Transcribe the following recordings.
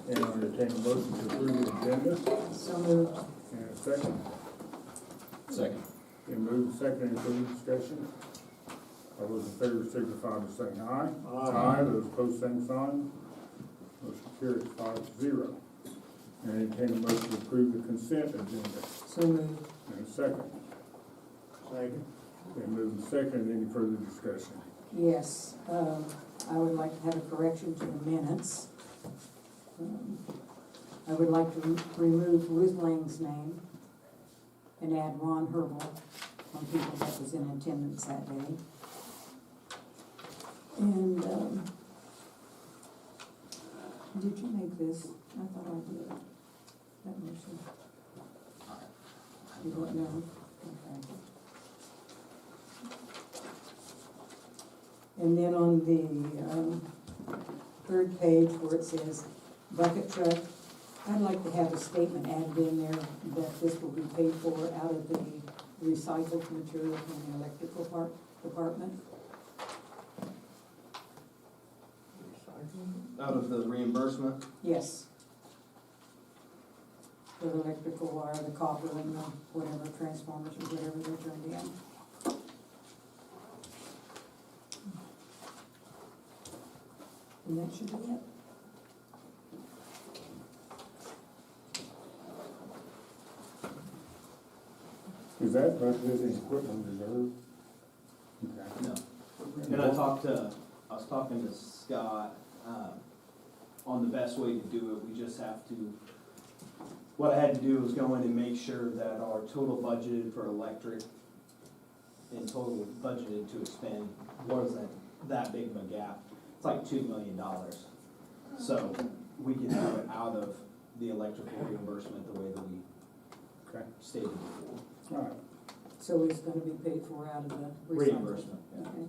And I'll entertain a motion to approve the agenda. So moved. And a second. Second. Been moved second, any further discussion? All those in favor signify by saying aye. Aye. Those opposed, same sign. Motion carries 5-0. And entertain a motion to approve the consent agenda. So moved. And a second. Second. Been moved second, any further discussion? Yes, I would like to have a correction to the minutes. I would like to remove Ruth Lang's name and add Ron Herbal on people that was in attendance that day. And, did you make this? I thought I did. That motion. You don't know? Okay. And then on the third page where it says bucket truck, I'd like to have a statement added in there that this will be paid for out of the recycled material from the electrical department. Out of the reimbursement? Yes. For the electrical wire, the copper and the whatever transformers or whatever they're turned in. And that should be it. Is that budgeted in equipment reserve? Okay. No. And I was talking to Scott, on the best way to do it. We just have to, what I had to do was go in and make sure that our total budgeted for electric and total budgeted to expend wasn't that big of a gap. It's like $2 million. So we can do it out of the electrical reimbursement the way that we Okay. stated before. All right. So it's gonna be paid for out of the recycling? Reimbursement, yeah. Okay.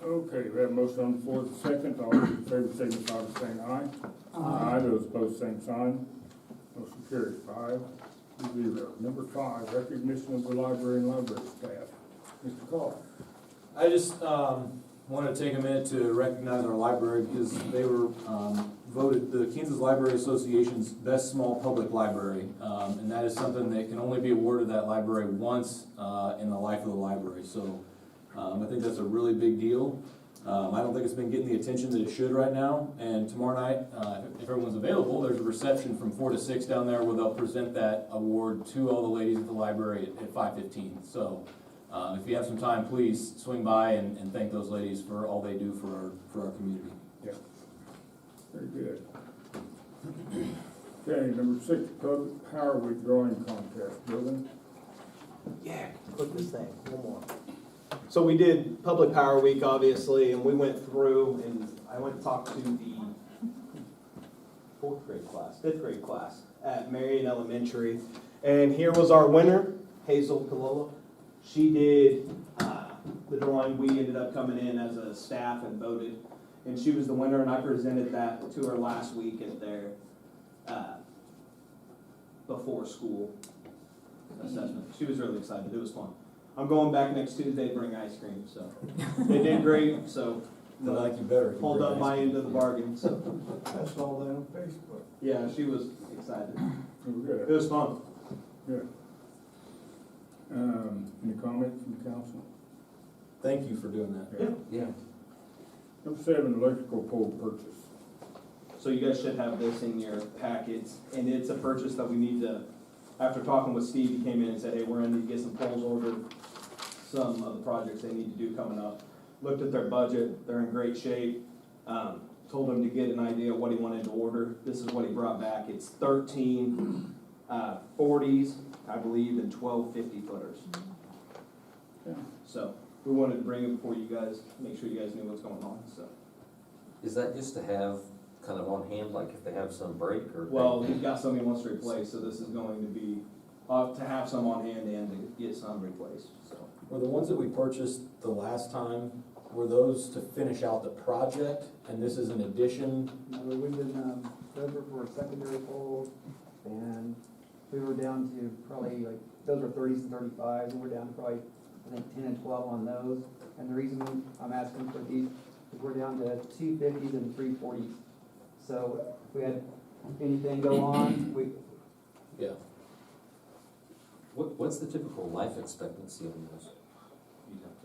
Okay, we have a motion on the floor, the second, all those in favor signify by saying aye. Those opposed, same sign. Motion carries 5-0. Number 5, recognition of the library and library staff. Mr. Call. I just wanted to take a minute to recognize our library because they were voted the Kansas Library Association's best small public library. And that is something that can only be awarded that library once in the life of the library. So I think that's a really big deal. I don't think it's been getting the attention that it should right now. And tomorrow night, if everyone's available, there's a reception from 4 to 6 down there where they'll present that award to all the ladies at the library at 5:15. So if you have some time, please swing by and thank those ladies for all they do for our community. Yeah. Very good. Okay, number 6, public power withdrawing contest. Building. Yeah, click this thing, one more. So we did Public Power Week, obviously, and we went through, and I went and talked to the 5th grade class at Marion Elementary. And here was our winner, Hazel Kalolo. She did the drawing. We ended up coming in as a staff and voted. And she was the winner, and I presented that to her last week at their before school assessment. She was really excited. It was fun. I'm going back next Tuesday to bring ice cream, so they did great. So I like you better. hold up my end of the bargain. So That's all that on Facebook. yeah, she was excited. Very It good. was fun. Good. Any comments from the council? Thank you for doing that. Yeah. Number 7, electrical pole purchase. So you guys should have this in your packets, and it's a purchase that we need to. After talking with Steve, he came in and said, "Hey, we're gonna need to get some poles ordered. Some of the projects they need to do coming up." Looked at their budget; they're in great shape. Told him to get an idea of what he wanted to order. This is what he brought back. It's 13 40s, I believe, and 12 50-footers. Yeah. So we wanted to bring it before you guys, make sure you guys knew what's going on. So. Is that just to have kind of on hand, like if they have some break or? Well, he's got some he wants to replace, so this is going to be, to have some on hand and to get some replaced, so. Were the ones that we purchased the last time, were those to finish out the project, and this is an addition? No, we've been, over for a secondary pole, and we were down to probably like, those were 30s and 35s, and we're down to probably, I think, 10 and 12 on those. And the reason I'm asking for these We're down to 250s and 340s. So if we had anything go on, Yeah. What's the typical life expectancy of those? You'd have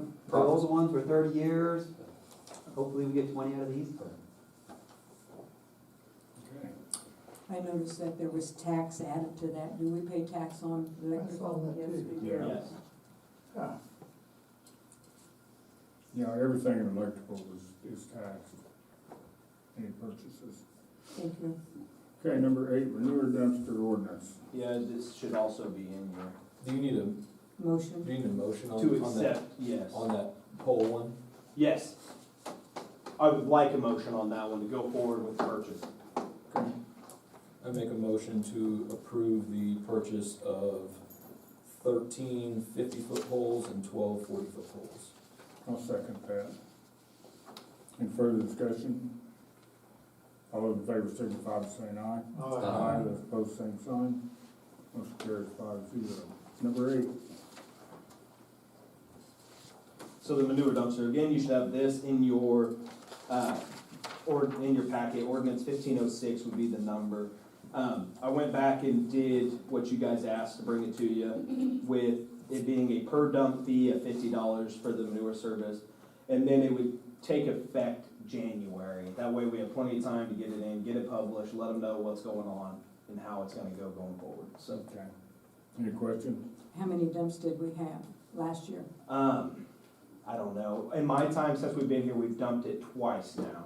to. the old ones were 30 years. Hopefully we get 20 out of these. Okay. I noticed that there was tax added to that. Do we pay tax on I saw electrical? that too. Yeah. Yes. Yeah. Yeah, everything in electrical is taxed. Any purchases. Thank you. Okay, number 8, manure dumpster ordinance. Yeah, this should also be in here. Do you need a Motion? motion To on that, accept, yes. on that poll one? Yes. I would like a motion on that one to go forward with purchase. I make a motion to approve the purchase of 13 50-foot poles and 12 40-foot poles. I'll second that. Any further discussion? All those in favor signify by saying aye. Aye. Those opposed, same sign. Motion carries 5-0. Number 8, So the manure dumpster, again, you should have this in your, or in your packet, ordinance 1506 would be the number. I went back and did what you guys asked to bring it to you, with it being a per dump fee of $50 for the manure service, and then it would take effect January. That way we have plenty of time to get it in, get it published, let them know what's going on and how it's gonna go going forward, so. okay. Any questions? How many dumps did we have last year? I don't know. In my time since we've been here, we've dumped it twice now.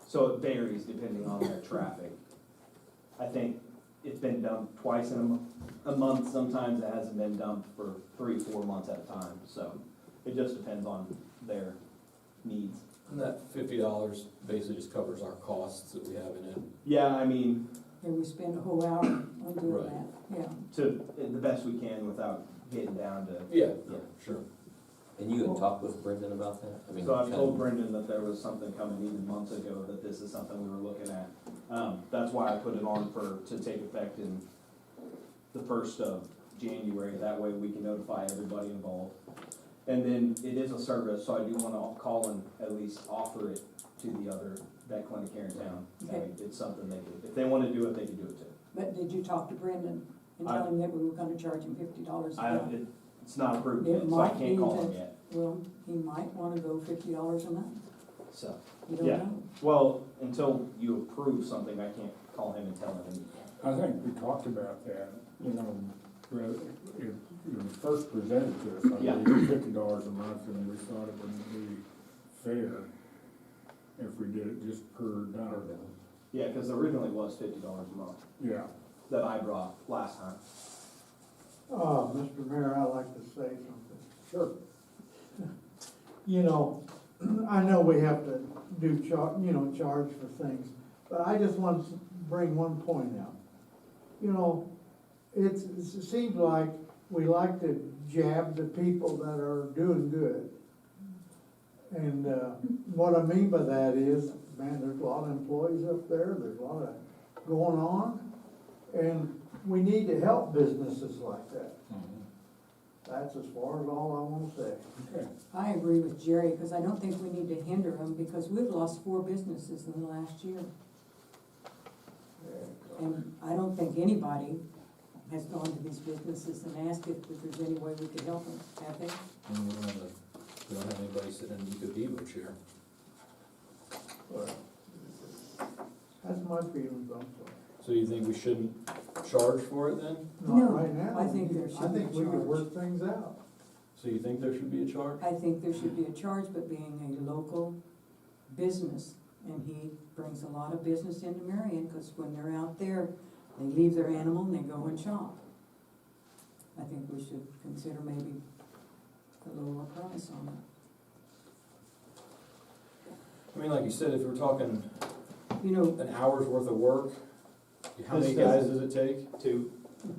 So it varies depending on their traffic. I think it's been dumped twice in a month. Sometimes it hasn't been dumped for 3-4 months at a time. So it just depends on their needs. And that $50 basically just covers our costs that we have in it. Yeah, I mean, And we spent a whole hour on doing Right. that, yeah. to the best we can without getting down to. Yeah, Yeah. sure. And you had talked with Brendan about that? I mean, So I've kind told of- Brendan that there was something coming even months ago, that this is something we were looking at. That's why I put it on to take effect in the 1st of January, that way we can notify everybody involved. And then it is a service, so I do wanna call and at least offer it to the other vet clinic here in town. I Okay. mean, it's something they could, if they wanna do it, they could do it too. But did you talk to Brendan and tell him that we were gonna charge him $50 a month? It's not approved It yet, so I might can't be call that- him yet, Well, he might wanna go $50 a month. so. You don't Yeah. know. Well, until you approve something, I can't call him and tell him. I think we talked about that, you know, it was first presented to us, I Yeah. believe, $50 a month, and we thought it wouldn't be fair if we did it just per dump. Yeah, because originally it was $50 a month Yeah, that I brought last time. Mr. Mayor, I'd like to say something. sure. You know, I know we have to do charge for things, but I just want to bring one point out. You know, it seems like we like to jab the people that are doing good. And, what I mean by that is, man, there's a lot of employees up there, there's a lot of going on, and we need to help businesses like that. That's as far as all I wanna say. Okay, I agree with Jerry, because I don't think we need to hinder them, because we've lost 4 businesses in the last year. And I don't think anybody has gone to these businesses and asked if there's any way we could help them, have they? And we don't have anybody sitting in the Eco chair. But that's my feelings on it. So you think we shouldn't charge for it then? No, Not right now. I think there I should be think we could charge. work things out. So you think there should be a charge? I think there should be a charge, but being a local business, and he brings a lot of business into Marion, because when they're out there, they leave their animal and they go and shop. I think we should consider maybe a lower price on it. I mean, like you said, if we're talking You know, an hour's worth of work, how many This guys doesn't- does it take?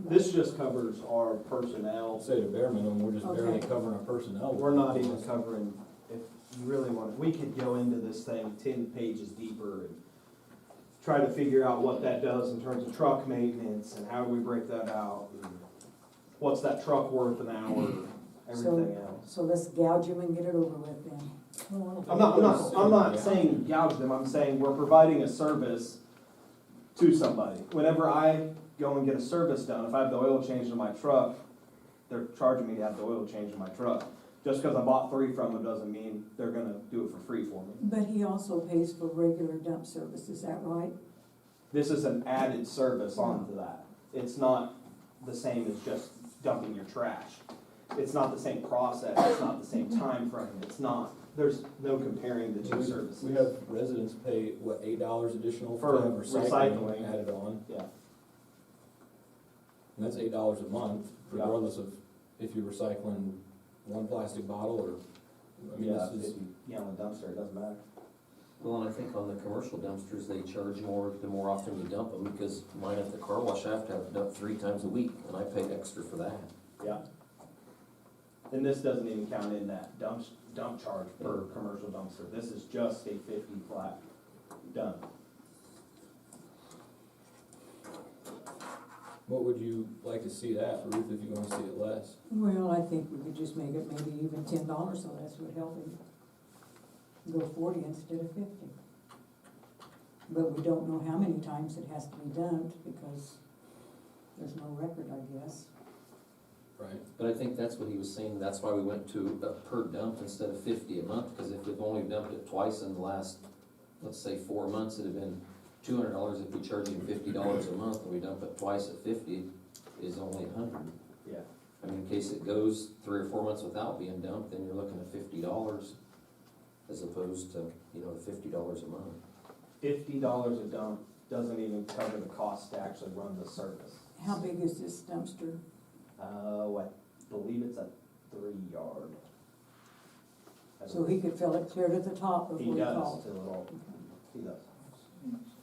This just covers our personnel. I'll say the bare minimum, we're just barely Okay. covering our personnel. We're not even covering, if you really want, we could go into this thing 10 pages deeper and try to figure out what that does in terms of truck maintenance and how we break that out. And what's that truck worth an hour, everything else. so let's gouge them and get it over with then. I'm not saying gouge them, I'm saying we're providing a service to somebody. Whenever I go and get a service done, if I have the oil changed in my truck, they're charging me to have the oil changed in my truck. Just because I bought 3 from them doesn't mean they're gonna do it for free for me. But he also pays for regular dump service, is that right? This is an added service onto that. It's not the same as just dumping your trash. It's not the same process, it's not the same time frame. It's not, there's no comparing the two services. We have residents pay, what, $8 additional For to have recycling recycling. added on, Yeah, and that's $8 a month, Yeah. regardless of if you're recycling one plastic bottle or, I mean, yeah, this is, if you, on a dumpster, it doesn't matter. Well, and I think on the commercial dumpsters, they charge more the more often you dump them, because mine at the car wash, I have to have it dumped 3 times a week, and I pay extra for that. Yeah. And this doesn't even count in that dump charge per commercial dumpster. This is just a 50 flat dump. what would you like to see that, Ruth, if you wanna see it less? Well, I think we could just make it maybe even $10 or less would help him. Go 40 instead of 50. But we don't know how many times it has to be dumped because there's no record, I guess. Right. But I think that's what he was saying, that's why we went to a per dump instead of 50 a month, because if we've only dumped it twice in the last, let's say 4 months, it'd have been $200. If we charge him $50 a month, and we dump it twice at 50, is only 100. Yeah. I mean, in case it goes 3 or 4 months without being dumped, then you're looking at $50 as opposed to, the $50 a month. $50 a dump doesn't even cover the cost to actually run the service. How big is this dumpster? I believe it's a 3-yard. So he could fill it clear to the top He before he does, called. to the little, he does.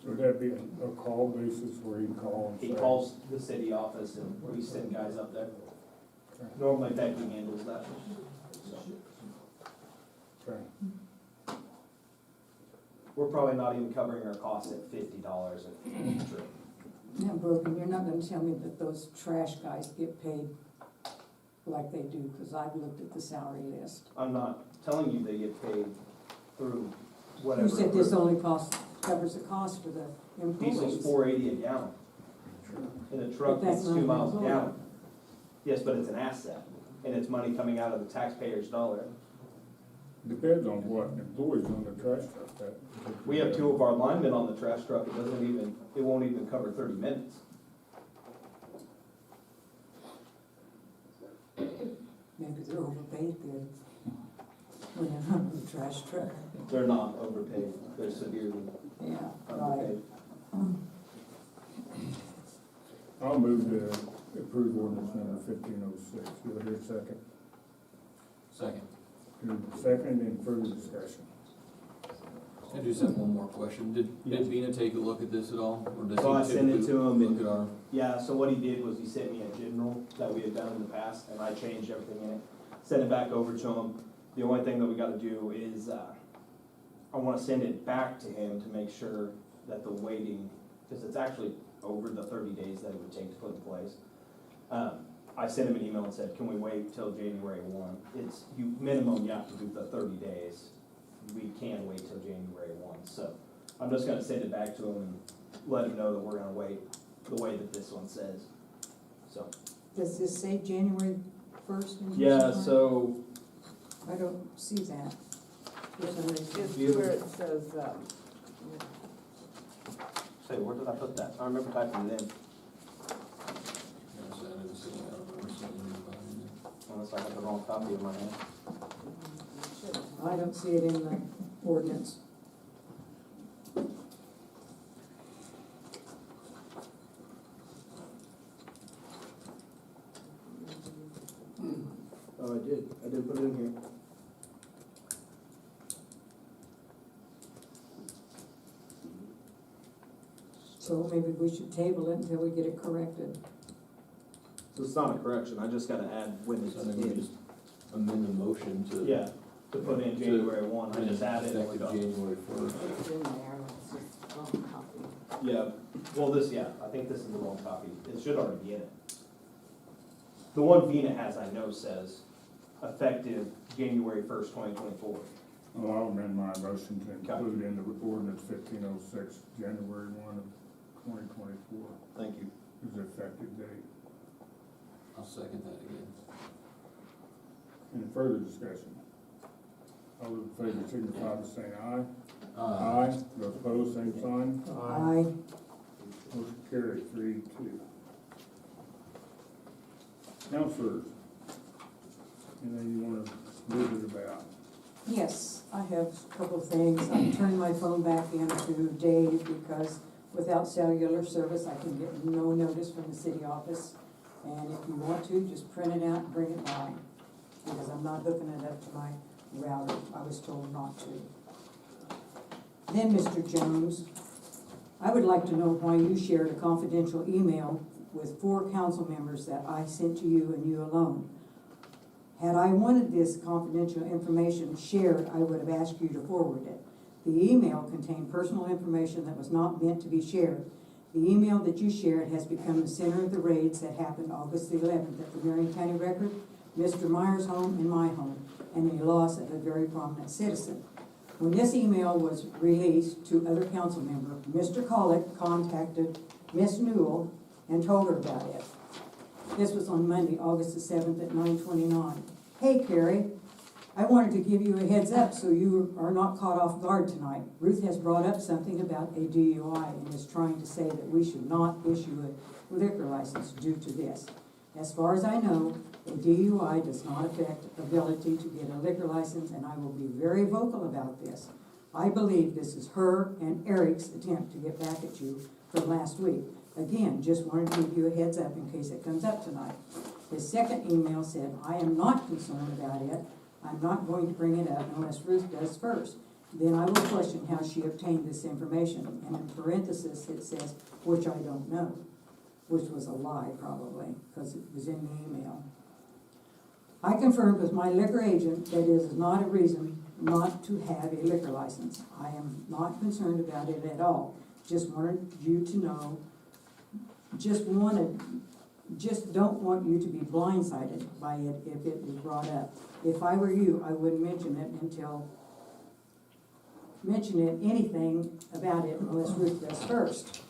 Would that be a call basis where he can call and say? He calls the city office and we send guys up there. Normally Becky handles that. Okay. We're probably not even covering our costs at $50 a trip. Now, Brogan, you're not gonna tell me that those trash guys get paid like they do, because I've looked at the salary list. I'm not telling you they get paid through whatever. You said this only covers the cost for the Diesel's employees. $4.80 a gallon. In a truck, But that's it's not 2 miles a employee. gallon. Yes, but it's an asset, and it's money coming out of the taxpayer's dollar. Depends on what employees on the trash truck that. We have 2 of our linemen on the trash truck, it won't even cover 30 minutes. Maybe they're overpaid then. When they're on the trash truck. They're not overpaid, they're severely Yeah, right. underpaid. I'll move to approve ordinance number 1506. Do I hear a second? Second. Second, any further discussion? I just have one more question. Did Vina take a look at this at all? Or does So he I sent it typically to him look and- at our, Yeah, so what he did was he sent me a general that we had done in the past, and I changed everything in it, sent it back over to him. The only thing that we gotta do is, I wanna send it back to him to make sure that the waiting, because it's actually over the 30 days that it would take to put in place. I sent him an email and said, can we wait till January 1? It's, minimum you have to do the 30 days. We can wait till January 1, so I'm just gonna send it back to him and let him know that we're gonna wait the way that this one says, so. Does this say January 1st? in Yeah, this one? so, I don't see that. For some reason. It's where it says, say, where did I put that? I remember typing it in, unless I have the wrong copy in my hand. I don't see it in the ordinance. Oh, I did put it in here. So maybe we should table it until we get it corrected. So it's not a correction, I just gotta add when it's so then we in. just amend the motion to. Yeah, to put in January 1, I just added it. and we're Effective done. January 1st. it's in there, it's just wrong copy. Yeah, well, I think this is the wrong copy, it should already be in it. The one Vina has, I know, says effective January 1st, 2024. Well, I'll amend my motion to include in the ordinance 1506, January 1 of 2024 Thank you. is the effective date. I'll second that again. Any further discussion? All those in favor signify by saying aye. Uh, Those opposed, same sign. Aye. Motion carried, 3-2. Counselors, anything you want to visit about? Yes, I have a couple of things. I turned my phone back into Dave because without cellular service, I can get no notice from the city office. And if you want to, just print it out and bring it by, because I'm not hooking it up to my router. I was told not to. Then, Mr. Jones, I would like to know why you shared a confidential email with 4 council members that I sent to you and you alone. Had I wanted this confidential information shared, I would have asked you to forward it. The email contained personal information that was not meant to be shared. The email that you shared has become the center of the raids that happened August the 11th at the Marion County Record, Mr. Meyer's home, and my home, and the loss of a very prominent citizen. When this email was released to other council members, Mr. Colick contacted Miss Newell and told her about it. This was on Monday, August the 7th at 9:29. Hey, Carrie, I wanted to give you a heads up so you are not caught off guard tonight. Ruth has brought up something about a DUI and is trying to say that we should not issue a liquor license due to this. As far as I know, a DUI does not affect ability to get a liquor license, and I will be very vocal about this. I believe this is her and Eric's attempt to get back at you from last week. Again, just wanted to give you a heads up in case it comes up tonight. His second email said, I am not concerned about it. I'm not going to bring it up unless Ruth does first. Then I will question how she obtained this information. And in parentheses, it says, which I don't know, which was a lie probably, because it was in the email. I confirmed with my liquor agent that it is not a reason not to have a liquor license. I am not concerned about it at all. Just wanted you to know, just don't want you to be blindsided by it if it is brought up. If I were you, I wouldn't mention anything about it unless Ruth does first.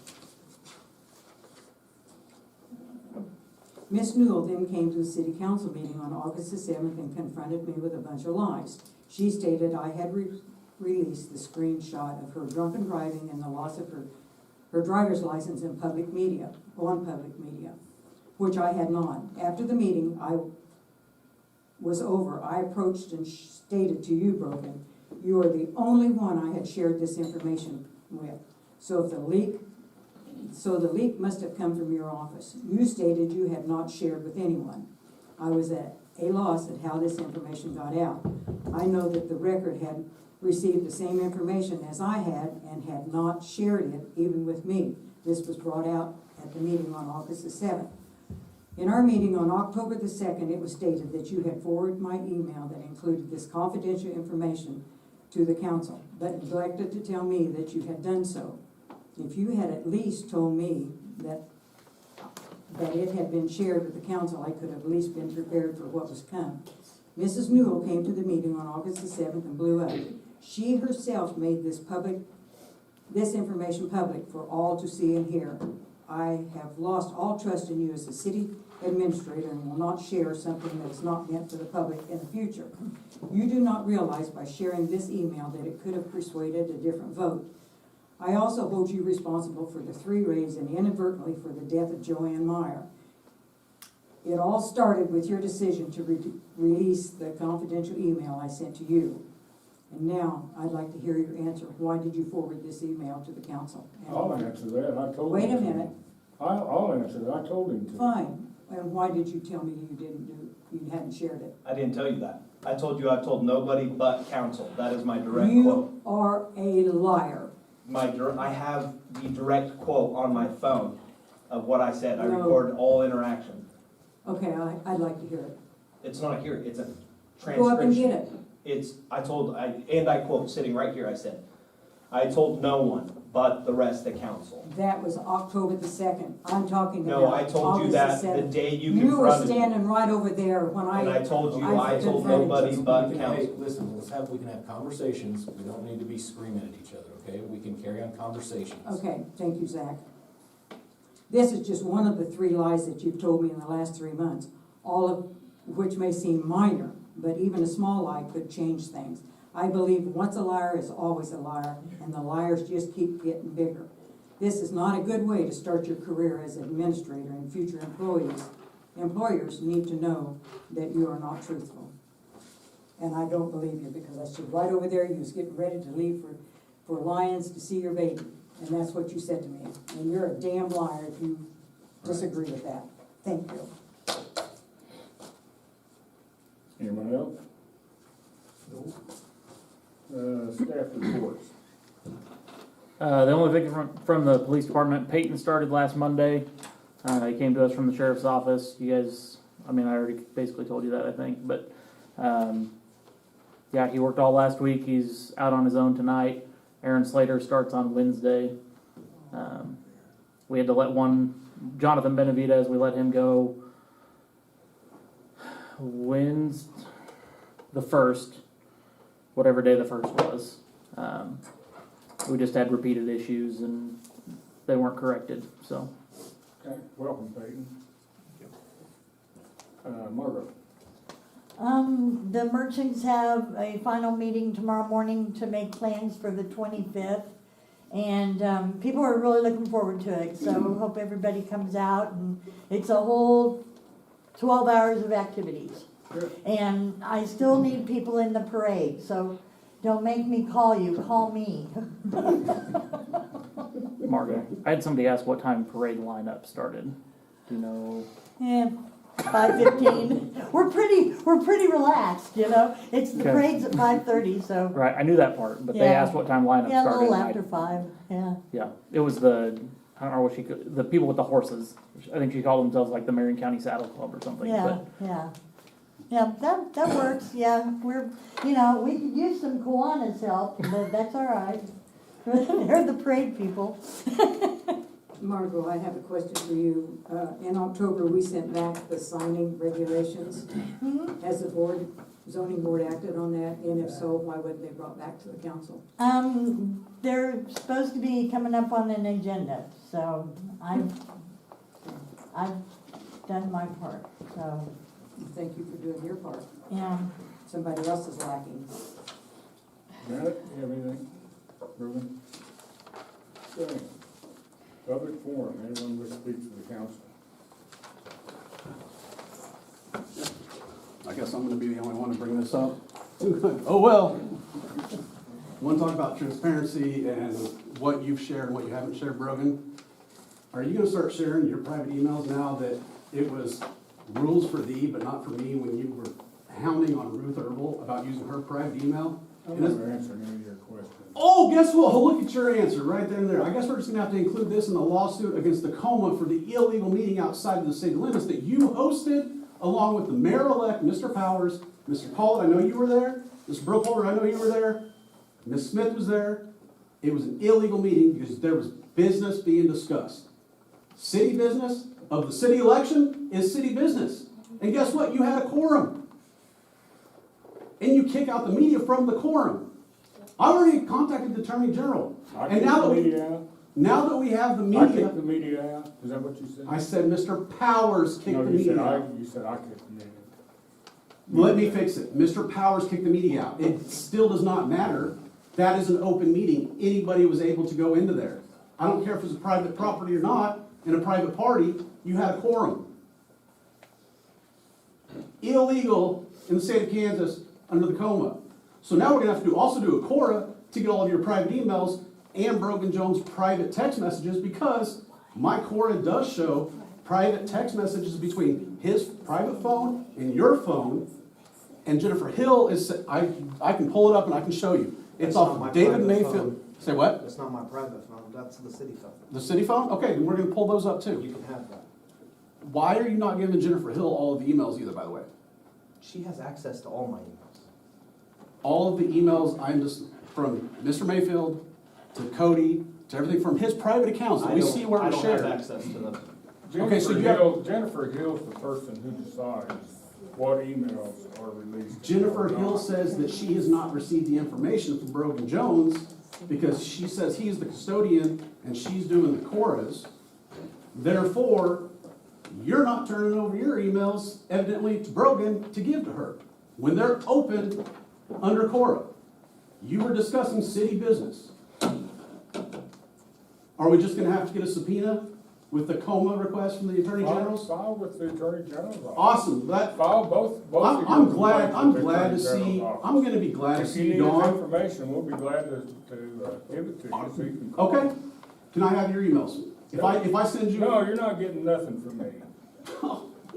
Miss Newell then came to the city council meeting on August the 7th and confronted me with a bunch of lies. She stated I had released the screenshot of her drunken driving and the loss of her driver's license on public media, which I had not. After the meeting was over, I approached and stated to you, Brogan, you are the only one I had shared this information with. So the leak must have come from your office. You stated you had not shared with anyone. I was at a loss at how this information got out. I know that the record had received the same information as I had and had not shared it even with me. This was brought out at the meeting on August the 7th. In our meeting on October the 2nd, it was stated that you had forwarded my email that included this confidential information to the council, but neglected to tell me that you had done so. If you had at least told me that it had been shared with the council, I could have at least been prepared for what was come. Mrs. Newell came to the meeting on August the 7th and blew up. She herself made this information public for all to see and hear. I have lost all trust in you as a city administrator and will not share something that is not meant for the public in the future. You do not realize by sharing this email that it could have persuaded a different vote. I also hold you responsible for the 3 raids and inadvertently for the death of Joanne Meyer. It all started with your decision to release the confidential email I sent to you. And now, I'd like to hear your answer. Why did you forward this email to the council? I'll answer that, I told him. Wait a to. minute. I'll answer that, I told him to. Fine. And why did you tell me you hadn't shared it? I didn't tell you that. I told you I told nobody but council. That is my direct quote. You are a liar. I have the direct quote on my phone of what I said. I No. recorded all interactions. Okay, I'd like to hear it. It's not here, it's a Go up and transcription. get it. I quote, sitting right here, I said, I told no one but the rest of council. That was October the 2nd. I'm talking about No, I told you August that the the 7th. day you You were confronted me. standing right over there when And I I, told you, I I told confronted nobody you. but We can- hey, council. listen, we can have conversations, we don't need to be screaming at each other, okay? We can carry on conversations. Okay, thank you, Zach. This is just one of the 3 lies that you've told me in the last 3 months, all of which may seem minor, but even a small lie could change things. I believe once a liar is always a liar, and the liars just keep getting bigger. This is not a good way to start your career as an administrator, and future employers need to know that you are not truthful. And I don't believe you, because I stood right over there, you was getting ready to leave for Lions to see your baby, and that's what you said to me. And you're a damn liar if you disagree with that. Thank you. Anyone else? Staff reports. The only thing from the police department, Peyton started last Monday. He came to us from the sheriff's office. You guys, I mean, I already basically told you that, I think, but, yeah, he worked all last week. He's out on his own tonight. Aaron Slater starts on Wednesday. We had to let Jonathan Benavidez, we let him go the 1st, whatever day the 1st was. We just had repeated issues and they weren't corrected, so. Okay, welcome, Peyton. Margaret. The merchants have a final meeting tomorrow morning to make plans for the 25th. And people are really looking forward to it, so hope everybody comes out. And it's a whole 12 hours of activities. Good. And I still need people in the parade, so don't make me call you, call me. Margo, I had somebody ask what time parade lineup started. Do you know? Yeah, 5:15. We're pretty relaxed, you know. It's the Okay. parade's at 5:30, so Right, I knew that part, but they Yeah. asked what time lineup yeah, a started. little and I- after 5. Yeah. Yeah, it was I don't know what the people with the horses. I think she called themselves like the Marion County Saddle Club or something. Yeah, yeah, that works. Yeah, we could use some Kiwanis help, but that's all right. They're the parade people. Margot, I have a question for you. In October, we sent back the signing regulations. Has the zoning board acted on that? And if so, why wasn't they brought back to the council? They're supposed to be coming up on an agenda, so I've done my part. So Thank you for doing your part. yeah. Somebody else is lacking. Janet, you have anything? Ruben? Okay. Public forum, anyone wish to speak to the council? I guess I'm gonna be the only one to bring this up. Oh, well. Want to talk about transparency and what you've shared and what you haven't shared, Brogan? Are you gonna start sharing your private emails now that it was rules for thee but not for me when you were hounding on Ruth Herbal about using her private email? I'm And it's- never answering any of your questions. Oh, guess what? Oh, look at your answer right there and there. I guess we're just gonna have to include this in the lawsuit against Tacoma for the illegal meeting outside of the city limits that you hosted, along with the mayor-elect, Mr. Powers, Mr. Pollard, I know you were there, Mr. Brookholder, I know you were there, Ms. Smith was there. It was an illegal meeting because there was business being discussed. City business of the city election is city business. And guess what? You had a quorum. And you kick out the media from the quorum. I already contacted the Attorney General. I And kicked now the that we, media out? now that we have the I media, kicked the media out? Is that what you said? I said Mr. Powers kicked No, the you media said out. you said I kicked the media. Let me fix it. Mr. Powers kicked the media out. It still does not matter. That is an open meeting. Anybody was able to go into there. I don't care if it's a private property or not, in a private party, you had a quorum. Illegal in the state of Kansas under the COMA. So now we're gonna have to also do a Cora to get all of your private emails and Brogan Jones' private text messages, because my Cora does show private text messages between his private phone and your phone. And Jennifer Hill is, I can pull it up and I can show you. It's That's off not my of David private Mayfield. phone. Say what? That's not my private phone, that's the city phone. The city phone? Okay, then we're gonna pull those up too. You can have that. Why are you not giving Jennifer Hill all of the emails either, by the way? She has access to all my emails. All of the emails I'm just, from Mr. Mayfield, to Cody, to everything from his private accounts that we see where I it's don't have shared. access to them. Okay, so Jennifer Hill's the person who decides what emails are released. Jennifer Hill says that she has not received the information from Brogan Jones because she says he's the custodian and she's doing the chorus. Therefore, you're not turning over your emails evidently to Brogan to give to her when they're open under Cora. You were discussing city business. Are we just gonna have to get a subpoena with the coma request from the Attorney General's? File with the Attorney General's office. Awesome, that, File both of your I'm glad complaints to with the Attorney see, General's office. I'm gonna be glad to If see you you need this gone. information, we'll be glad to give it to you so you can call. Okay, can I have your emails? If I send you, No, you're not getting nothing from me.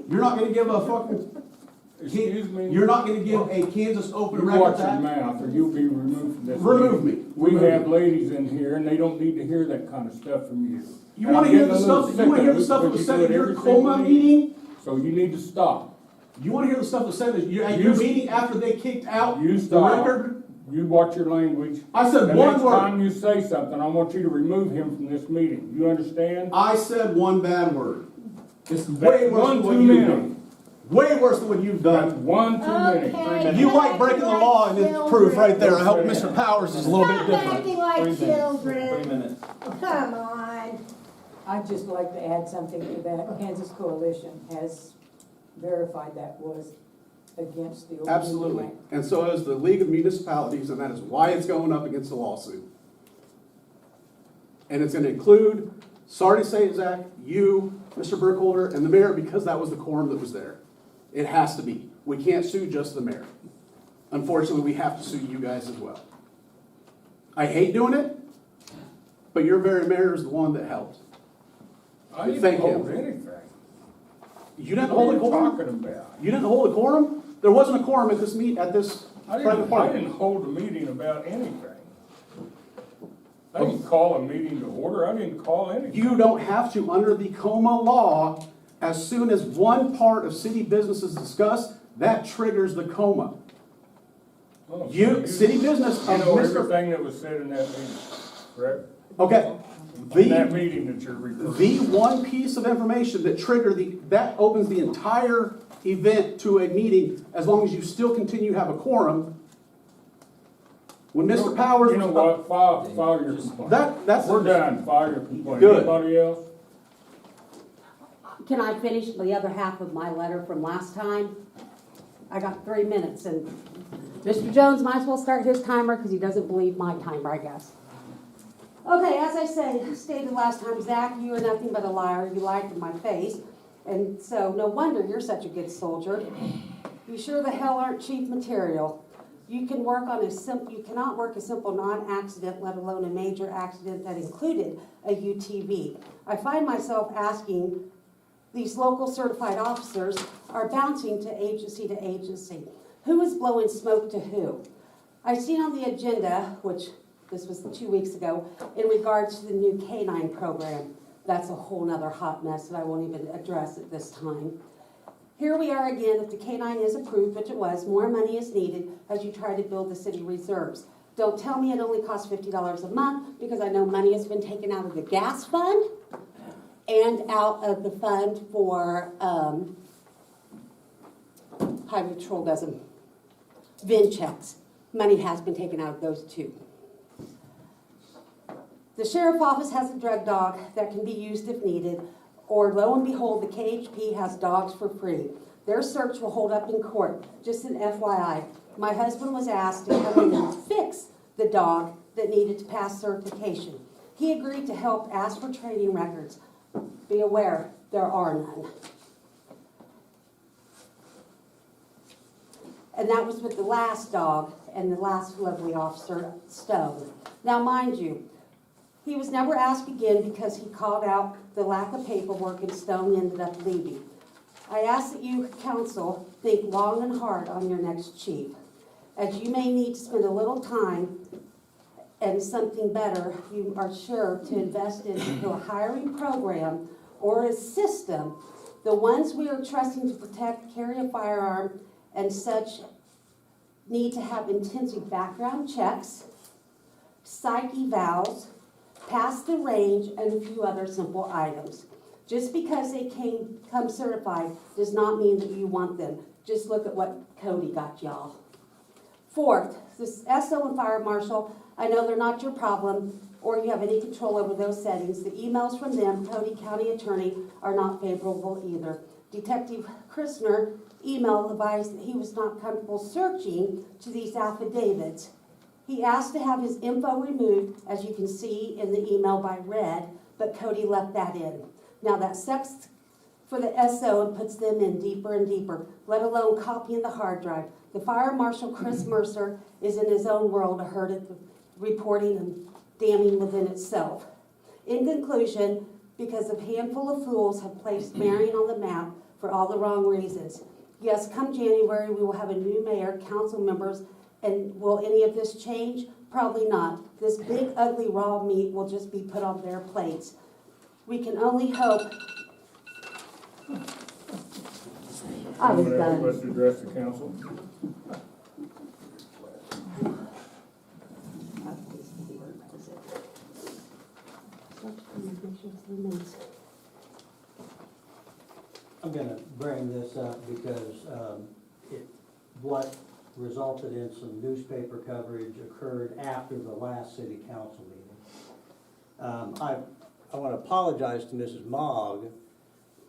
you're not gonna give a fucking, Excuse me? you're not gonna give a Kansas Open You Records watch your Act? mouth or you'll be removed from this. Remove meeting. me. We Remove have me. ladies in here and they don't need to hear that kind of stuff from you. You And wanna I'm hear getting the a little stuff, sick you wanna of hear it the stuff that was because said you at do it your every single coma meeting? So you need to stop. You wanna hear the stuff that was said at your meeting after they kicked out You the stop. record? You watch your language. I said The one next word. time you say something, I want you to remove him from this meeting. You understand? I said one bad word. It's That's way worse one than what too you've many. done. Way worse than what you've That's done. one too many. Okay. You like breaking the law, and it's proof right there. I hope Mr. Powers is a little bit Stop different. acting 3 like minutes. 3 children. minutes. Come on. I'd just like to add something to that. Kansas Coalition has verified that was against the Open Meeting Absolutely. Act. And so is the League of Municipalities, and that is why it's going up against the lawsuit. And it's gonna include, sorry to say, Zach, you, Mr. Burkholder, and the mayor, because that was the quorum that was there. It has to be. We can't sue just the mayor. Unfortunately, we have to sue you guys as well. I hate doing it, but your very mayor is the one that helped. I didn't Thank hold you. anything. You didn't What hold are a you quorum? talking about? You didn't hold a quorum? There wasn't a quorum at this I private didn't party. hold a meeting about anything. I didn't call a meeting to order. I didn't call anything. You don't have to, under the coma law, as soon as one part of city business is discussed, that triggers the coma. Oh, so City business You of know Mr. everything that was said in that meeting, correct? Okay, In that the, meeting that you're referring to. the one piece of information that that opens the entire event to a meeting, as long as you still continue to have a quorum. When Mr. Powers. You know what, file your complaint. That's. We're done, file your complaint. Good. Anybody else? Can I finish the other half of my letter from last time? I got 3 minutes, and Mr. Jones might as well start his timer because he doesn't believe my timer, I guess. Okay, as I stated last time, Zach, you are nothing but a liar. You lied to my face, and so no wonder you're such a good soldier. You sure the hell aren't cheap material. You cannot work a simple non-accident, let alone a major accident that included a UTV. I find myself asking, these local certified officers are bouncing to agency. Who is blowing smoke to who? I've seen on the agenda, which this was 2 weeks ago, in regards to the new K-9 program. That's a whole nother hot mess that I won't even address at this time. Here we are again, if the K-9 is approved, which it was, more money is needed as you try to build the city reserves. Don't tell me it only costs $50 a month, because I know money has been taken out of the gas fund and out of the fund for Highway Patrol does them. VIN checks. Money has been taken out of those too. The sheriff's office has a drug dog that can be used if needed, or lo and behold, the KHP has dogs for free. Their search will hold up in court. Just an FYI, my husband was asked to come in and fix the dog that needed to pass certification. He agreed to help ask for training records. Be aware, there are none. And that was with the last dog and the last lovely officer, Stone. Now, mind you, he was never asked again because he called out the lack of paperwork and Stone ended up leaving. I ask that you, council, think long and hard on your next chief, as you may need to spend a little time and something better, you are sure to invest into a hiring program or a system. The ones we are trusting to protect, carry a firearm, and such need to have intensive background checks, psych evals, pass the range, and a few other simple items. Just because they come certified does not mean that you want them. Just look at what Cody got y'all. Fourth, this SO and fire marshal, I know they're not your problem or you have any control over those settings. The emails from them, Cody County Attorney, are not favorable either. Detective Christner email advised that he was not comfortable searching to these affidavits. He asked to have his info removed, as you can see in the email by Red, but Cody left that in. Now that sucks for the SO and puts them in deeper and deeper, let alone copying the hard drive. The Fire Marshal Chris Mercer is in his own world, a herd of reporting and damning within itself. In conclusion, because a handful of fools have placed Marion on the map for all the wrong reasons. Yes, come January, we will have a new mayor, council members, and will any of this change? Probably not. This big, ugly, raw meat will just be put on their plates. We can only hope. I was Anyone else done. wish to address the council? I'm gonna bring this up because what resulted in some newspaper coverage occurred after the last city council meeting. I want to apologize to Mrs. Mogg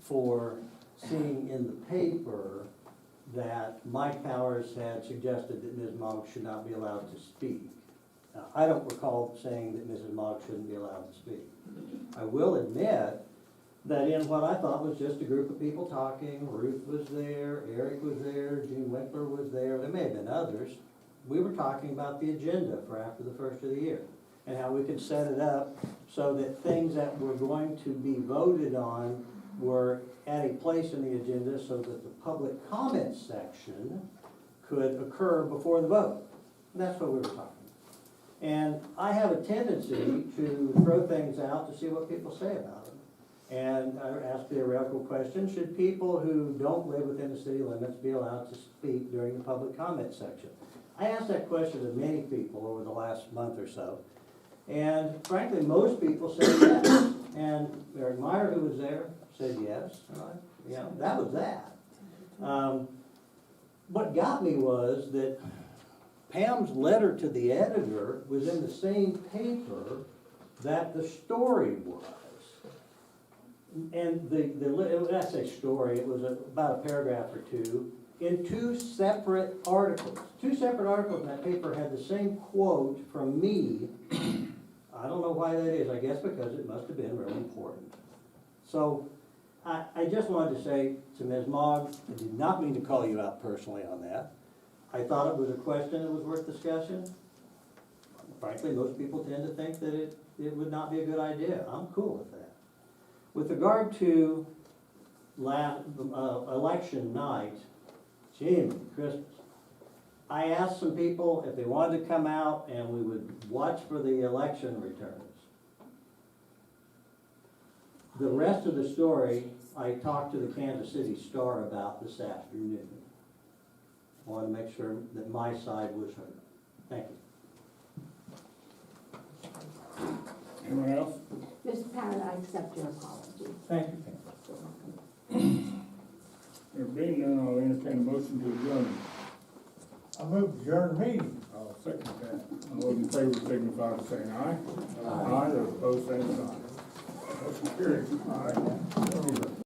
for seeing in the paper that Mike Powers had suggested that Ms. Mogg should not be allowed to speak. Now, I don't recall saying that Mrs. Mogg shouldn't be allowed to speak. I will admit that in what I thought was just a group of people talking, Ruth was there, Eric was there, Gene Winkler was there may have been others. We were talking about the agenda for after the first of the year and how we could set it up so that things that were going to be voted on were at a place in the agenda so that the public comment section could occur before the vote. And that's what we were talking about. And I have a tendency to throw things out to see what people say about them. And I asked the theoretical question, should people who don't live within the city limits be allowed to speak during the public comment section? I asked that question to many people over the last month or so. And frankly, most people said yes. And Eric Meyer, who was there, said yes. Yeah, that was that. What got me was that Pam's letter to the editor was in the same paper that the story was. And I say story, it was about a paragraph or two in two separate articles. Two separate articles in that paper had the same quote from me. I don't know why that is. I guess because it must have been really important. So I just wanted to say to Ms. Mogg, I did not mean to call you out personally on that. I thought it was a question that was worth discussion. Frankly, most people tend to think that it would not be a good idea. I'm cool with that. With regard to election night, Jiminy Christmas, I asked some people if they wanted to come out and we would watch for the election returns. The rest of the story, I talked to the Kansas City Star about this afternoon. I wanted to make sure that my side was heard. Thank you. Anyone else? Mr. Parrott, I accept your apology. Thank you. There being none, I'll entertain a motion to adjourn. I move to adjourn the meeting. I'll second that. All those in favor signify by saying aye. Aye. Those opposed, same sign. Motion carries. Aye.